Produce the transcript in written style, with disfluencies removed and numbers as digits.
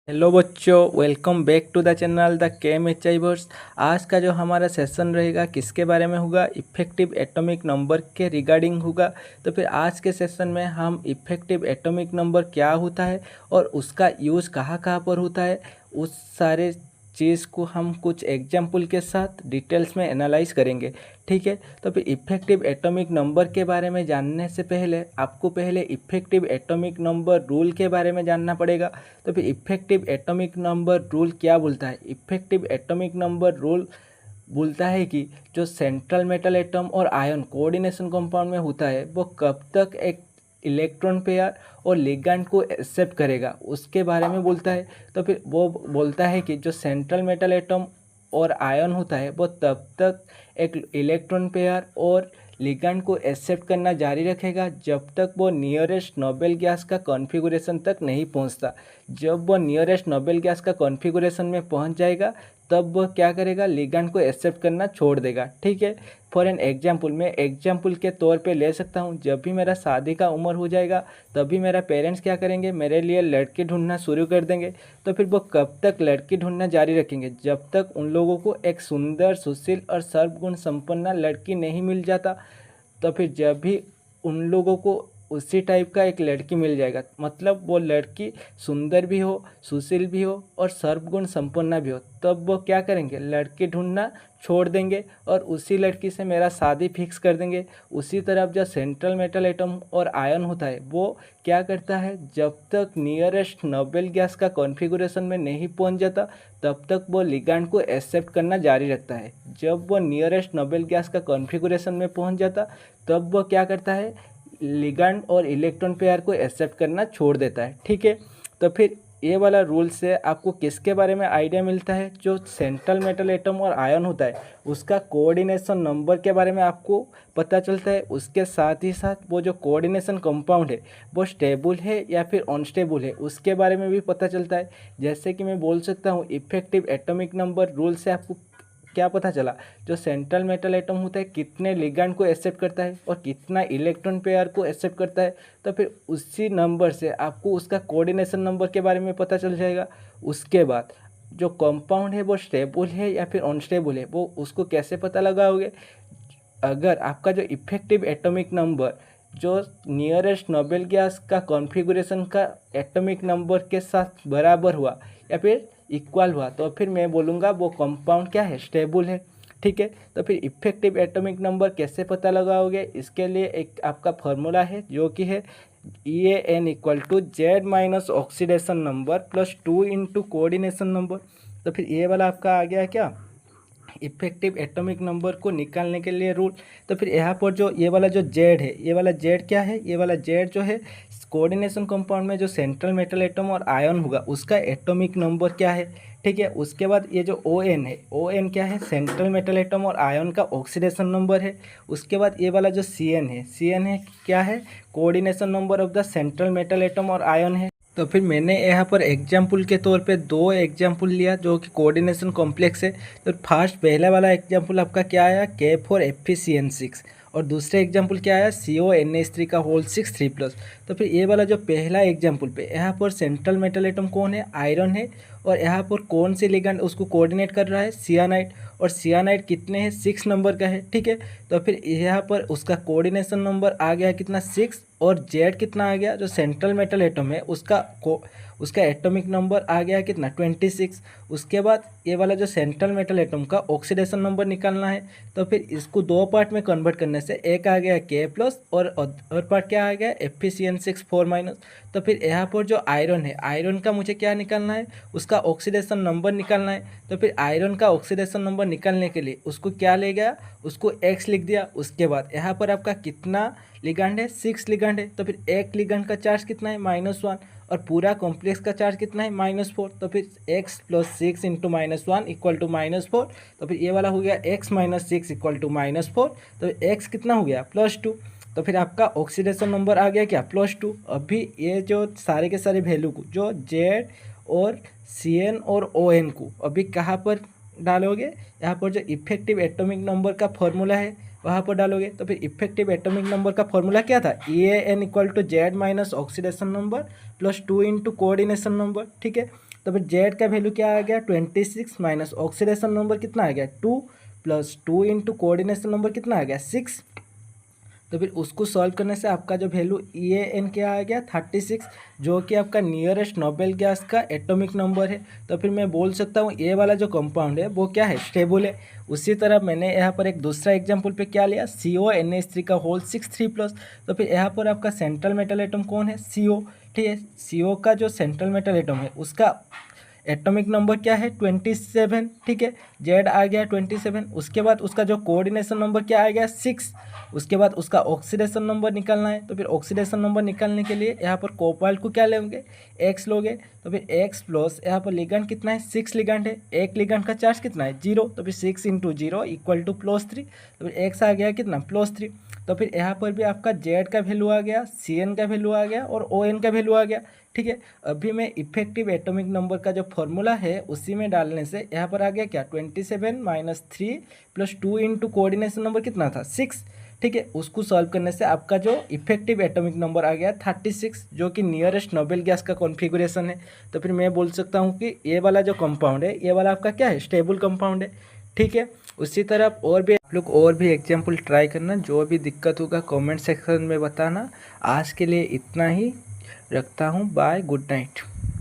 Hello बच्चों, welcome back to the channel the KMHIverse. आज का जो हमारा सेशन रहेगा किसके बारे में होगा? इफ़ेक्टिव एटॉमिक नंबर के रिगार्डिंग होगा। तो फिर आज के सेशन में हम इफ़ेक्टिव एटॉमिक नंबर क्या होता है और उसका यूज़ कहाँ कहाँ पर होता है, उस सारे चीज़ को हम कुछ एग्जाम्पल के साथ डिटेल्स में एनालाइज करेंगे। ठीक है, तो फिर इफ़ेक्टिव एटॉमिक नंबर के बारे में जानने से पहले आपको पहले इफ़ेक्टिव एटॉमिक नंबर रूल के बारे में जानना पड़ेगा। तो फिर इफ़ेक्टिव एटॉमिक नंबर रूल क्या बोलता है? इफ़ेक्टिव एटॉमिक नंबर रूल बोलता है कि जो सेंट्रल मेटल एटम और आयन कोऑर्डिनेशन कंपाउंड में होता है वो कब तक एक इलेक्ट्रॉन पेयर और लिगैंड को एक्सेप्ट करेगा उसके बारे में बोलता है। तो फिर वो बोलता है कि जो सेंट्रल मेटल एटम और आयन होता है वो तब तक एक इलेक्ट्रॉन पेयर और लिगैंड को एक्सेप्ट करना जारी रखेगा जब तक वो नियरेस्ट नोबेल गैस का कॉन्फ़िगरेशन तक नहीं पहुंचता। जब वो नियरेस्ट नोबेल गैस का कॉन्फ़िगरेशन में पहुंच जाएगा तब वह क्या करेगा? लिगैंड को एक्सेप्ट करना छोड़ देगा। ठीक है, फॉर एन एग्जाम्पल मैं एग्जाम्पल के तौर पे ले सकता हूँ, जब भी मेरा शादी का उम्र हो जाएगा तभी मेरा पेरेंट्स क्या करेंगे? मेरे लिए लड़की ढूंढना शुरू कर देंगे। तो फिर वो कब तक लड़की ढूंढना जारी रखेंगे? जब तक उन लोगों को एक सुंदर, सुशील और सर्वगुण संपन्न लड़की नहीं मिल जाता। तो फिर जब भी उन लोगों को उसी टाइप का एक लड़की मिल जाएगा, मतलब वो लड़की सुंदर भी हो, सुशील भी हो और सर्वगुण संपन्न भी हो, तब वो क्या करेंगे? लड़की ढूंढना छोड़ देंगे और उसी लड़की से मेरा शादी फिक्स कर देंगे। उसी तरफ जो सेंट्रल मेटल एटम और आयन होता है वो क्या करता है? जब तक नियरेस्ट नोबेल गैस का कॉन्फ़िगरेशन में नहीं पहुंच जाता तब तक वो लिगैंड को एक्सेप्ट करना जारी रखता है। जब वो नियरेस्ट नोबेल गैस का कॉन्फ़िगरेशन में पहुंच जाता तब वो क्या करता है? लिगैंड और इलेक्ट्रॉन पेयर को एक्सेप्ट करना छोड़ देता है। ठीक है, तो फिर ये वाला रूल से आपको किसके बारे में आइडिया मिलता है? जो सेंट्रल मेटल एटम और आयन होता है उसका कोऑर्डिनेशन नंबर के बारे में आपको पता चलता है। उसके साथ ही साथ वो जो कोऑर्डिनेशन कंपाउंड है वो स्टेबल है या फिर अनस्टेबल है उसके बारे में भी पता चलता है। जैसे कि मैं बोल सकता हूँ इफ़ेक्टिव एटॉमिक नंबर रूल से आपको क्या पता चला? जो सेंट्रल मेटल एटम होता है कितने लिगैंड को एक्सेप्ट करता है और कितना इलेक्ट्रॉन पेयर को एक्सेप्ट करता है। तो फिर उसी नंबर से आपको उसका कोऑर्डिनेशन नंबर के बारे में पता चल जाएगा। उसके बाद जो कंपाउंड है वो स्टेबल है या फिर अनस्टेबल है वो उसको कैसे पता लगाओगे? अगर आपका जो इफ़ेक्टिव एटॉमिक नंबर जो नियरेस्ट नोबेल गैस का कॉन्फ़िगरेशन का एटॉमिक नंबर के साथ बराबर हुआ या फिर इक्वल हुआ तो फिर मैं बोलूँगा वो कंपाउंड क्या है? स्टेबल है। ठीक है, तो फिर इफ़ेक्टिव एटॉमिक नंबर कैसे पता लगाओगे? इसके लिए एक आपका फार्मूला है जो कि है EAN equal to Z minus oxidation number plus 2 into coordination number. तो फिर ये वाला आपका आ गया क्या? इफ़ेक्टिव एटॉमिक नंबर को निकालने के लिए रूल। तो फिर यहाँ पर जो ये वाला जो जेड है, ये वाला जेड क्या है? ये वाला जेड जो है कोऑर्डिनेशन कंपाउंड में जो सेंट्रल मेटल एटम और आयन होगा उसका एटॉमिक नंबर क्या है। ठीक है, उसके बाद ये जो ओ एन है, ओ एन क्या है? सेंट्रल मेटल एटम और आयन का ऑक्सीडेशन नंबर है। उसके बाद ये वाला जो सी एन है, सी एन है क्या है? Coordination number of the central metal atom और आयन है। तो फिर मैंने यहाँ पर एग्जाम्पल के तौर पे दो एग्जाम्पल लिया जो कि कोऑर्डिनेशन कॉम्प्लेक्स है। तो फर्स्ट पहला वाला एग्जाम्पल आपका क्या आया? K4FeCN6 और दूसरे एग्जाम्पल क्या आया? CONH3 का होल 6 3+। तो फिर ये वाला जो पहला एग्जाम्पल पे यहाँ पर सेंट्रल मेटल एटम कौन है? आयरन है। और यहाँ पर कौन से लिगैंड उसको कोऑर्डिनेट कर रहा है? सियानाइड। और सियानाइड कितने हैं? 6 नंबर का है। ठीक है, तो फिर यहाँ पर उसका कोऑर्डिनेशन नंबर आ गया कितना? 6। और जेड कितना आ गया? जो सेंट्रल मेटल एटम है उसका एटॉमिक नंबर आ गया कितना? 26। उसके बाद ये वाला जो सेंट्रल मेटल एटम का ऑक्सीडेशन नंबर निकालना है। तो फिर इसको दो पार्ट में कन्वर्ट करने से एक आ गया K+ और पार्ट क्या आ गया? FeCN6 4-। तो फिर यहाँ पर जो आयरन है, आयरन का मुझे क्या निकालना है? उसका ऑक्सीडेशन नंबर निकालना है। तो फिर आयरन का ऑक्सीडेशन नंबर निकालने के लिए उसको क्या ले गया? उसको X लिख दिया। उसके बाद यहाँ पर आपका कितना लिगैंड है? 6 लिगैंड है। तो फिर एक लिगैंड का चार्ज कितना है? -1। और पूरा कॉम्प्लेक्स का चार्ज कितना है? -4। तो फिर x + 6 × -1 = -4। तो फिर ये वाला हो गया x - 6 = -4। तो x कितना हो गया? +2। तो फिर आपका ऑक्सीडेशन नंबर आ गया क्या? +2। अभी ये जो सारे के सारे वैल्यू को जो Z और CN और ON को अभी कहाँ पर डालोगे? यहाँ पर जो इफेक्टिव एटॉमिक नंबर का फॉर्मूला है वहाँ पर डालोगे। तो फिर इफेक्टिव एटॉमिक नंबर का फॉर्मूला क्या था? EAN = Z minus oxidation number plus 2 into coordination number. ठीक है, तो फिर जेड का वैल्यू क्या आ गया 26 माइनस ऑक्सीडेशन नंबर कितना आ गया 2 प्लस 2 इंटू कोऑर्डिनेशन नंबर कितना आ गया 6। तो फिर उसको सॉल्व करने से आपका जो वैल्यू ई ए एन क्या आ गया 36, जो कि आपका नियरेस्ट नोबेल गैस का एटॉमिक नंबर है। तो फिर मैं बोल सकता हूँ ये वाला जो कंपाउंड है वो क्या है, स्टेबल है। उसी तरह मैंने यहाँ पर एक दूसरा एग्जांपल पे क्या लिया, CONH3 का होल 6 3+। तो फिर यहाँ पर आपका सेंट्रल मेटल एटम कौन है, CO। ठीक है, CO का जो सेंट्रल मेटल एटम है उसका एटॉमिक नंबर क्या है 27। ठीक है, जेड आ गया 27। उसके बाद उसका जो कोऑर्डिनेशन नंबर क्या आ गया 6। उसके बाद उसका ऑक्सीडेशन नंबर निकालना है। तो फिर ऑक्सीडेशन नंबर निकालने के लिए यहाँ पर कोबाल्ट को क्या लेंगे, एक्स लोगे। तो फिर एक्स प्लस यहाँ पर लिगेंड कितना है 6 लिगेंड है, एक लिगेंड का चार्ज कितना है 0। तो फिर 6 इंटू 0 इक्वल टू +3। तो फिर एक्स आ गया कितना +3। तो फिर यहाँ पर भी आपका जेड का वैल्यू आ गया, CN का वैल्यू आ गया और ON का वैल्यू आ गया। ठीक है, अभी मैं इफेक्टिव एटॉमिक नंबर का जो फॉर्मूला है उसी में डालने से यहाँ पर आ गया क्या 27 minus 3 plus 2 into coordination number कितना था 6। ठीक है, उसको सॉल्व करने से आपका जो इफेक्टिव एटॉमिक नंबर आ गया 36, जो कि नियरेस्ट नोबेल गैस का कॉन्फ़िगरेशन है। तो फिर मैं बोल सकता हूँ कि ये वाला जो कंपाउंड है ये वाला आपका क्या है, स्टेबल कंपाउंड है। ठीक है, उसी तरह आप लोग और भी एग्जाम्पल ट्राई करना, जो भी दिक्कत होगा कमेंट सेक्शन में बताना। आज के लिए इतना ही, रखता हूँ, बाय, गुड नाइट।